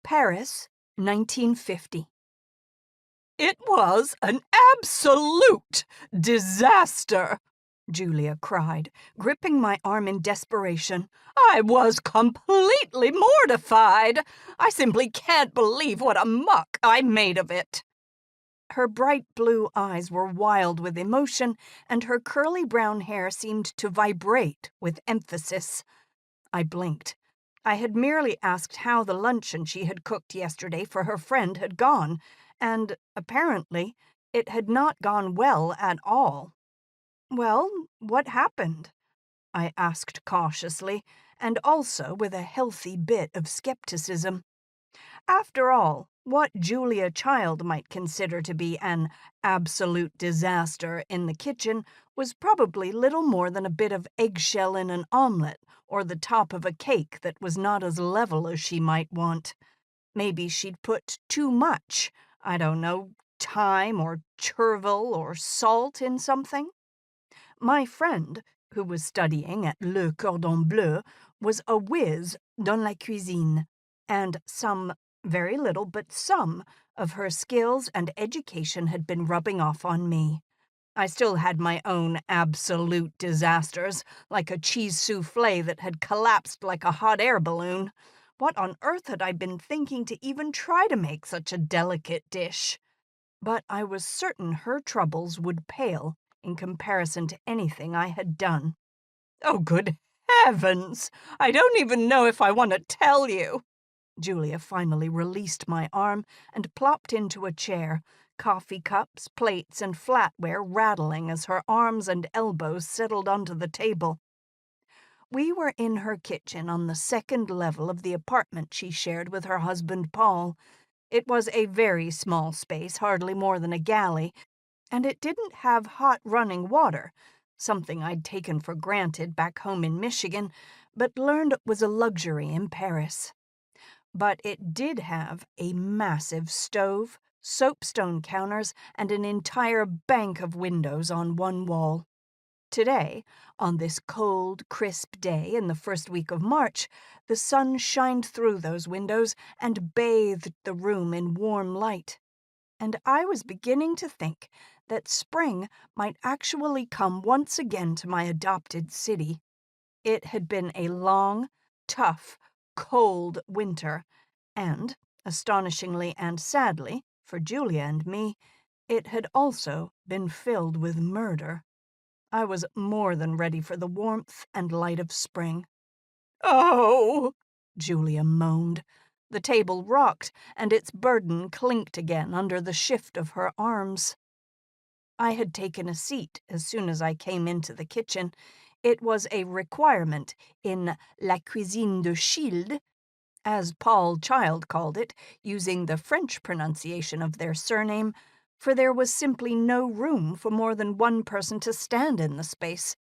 Paris, 1950. "It was an absolute disaster," Julia cried, gripping my arm in desperation. "I was completely mortified. I simply can't believe what a muck I made of it." Her bright blue eyes were wild with emotion, and her curly brown hair seemed to vibrate with emphasis. I blinked. I had merely asked how the luncheon she had cooked yesterday for her friend had gone, and, apparently, it had not gone well at all. "Well, what happened?" I asked cautiously, and also with a healthy bit of skepticism. After all, what Julia Child might consider to be an absolute disaster in the kitchen was probably little more than a bit of eggshell in an omelette or the top of a cake that was not as level as she might want. Maybe she'd put too much, I don't know, thyme or chervil or salt in something. My friend, who was studying at Le Cordon Bleu, was a whiz dans la cuisine, and some, very little, but some, of her skills and education had been rubbing off on me. I still had my own absolute disasters, like a cheese soufflé that had collapsed like a hot air balloon. What on earth had I been thinking to even try to make such a delicate dish? But I was certain her troubles would pale in comparison to anything I had done. "Oh, good heavens! I don't even know if I want to tell you." Julia finally released my arm and plopped into a chair, coffee cups, plates, and flatware rattling as her arms and elbows settled onto the table. We were in her kitchen on the second level of the apartment she shared with her husband Paul. It was a very small space, hardly more than a galley, and it didn't have hot running water, something I'd taken for granted back home in Michigan, but learned was a luxury in Paris. But it did have a massive stove, soapstone counters, and an entire bank of windows on one wall. Today, on this cold, crisp day in the first week of March, the sun shined through those windows and bathed the room in warm light. And I was beginning to think that spring might actually come once again to my adopted city. It had been a long, tough, cold winter, and, astonishingly and sadly, for Julia and me, it had also been filled with murder. I was more than ready for the warmth and light of spring. "Oh!" Julia moaned. The table rocked, and its burden clinked again under the shift of her arms. I had taken a seat as soon as I came into the kitchen. It was a requirement in la cuisine de Childe, as Paul Child called it, using the French pronunciation of their surname, for there was simply no room for more than one person to stand in the space.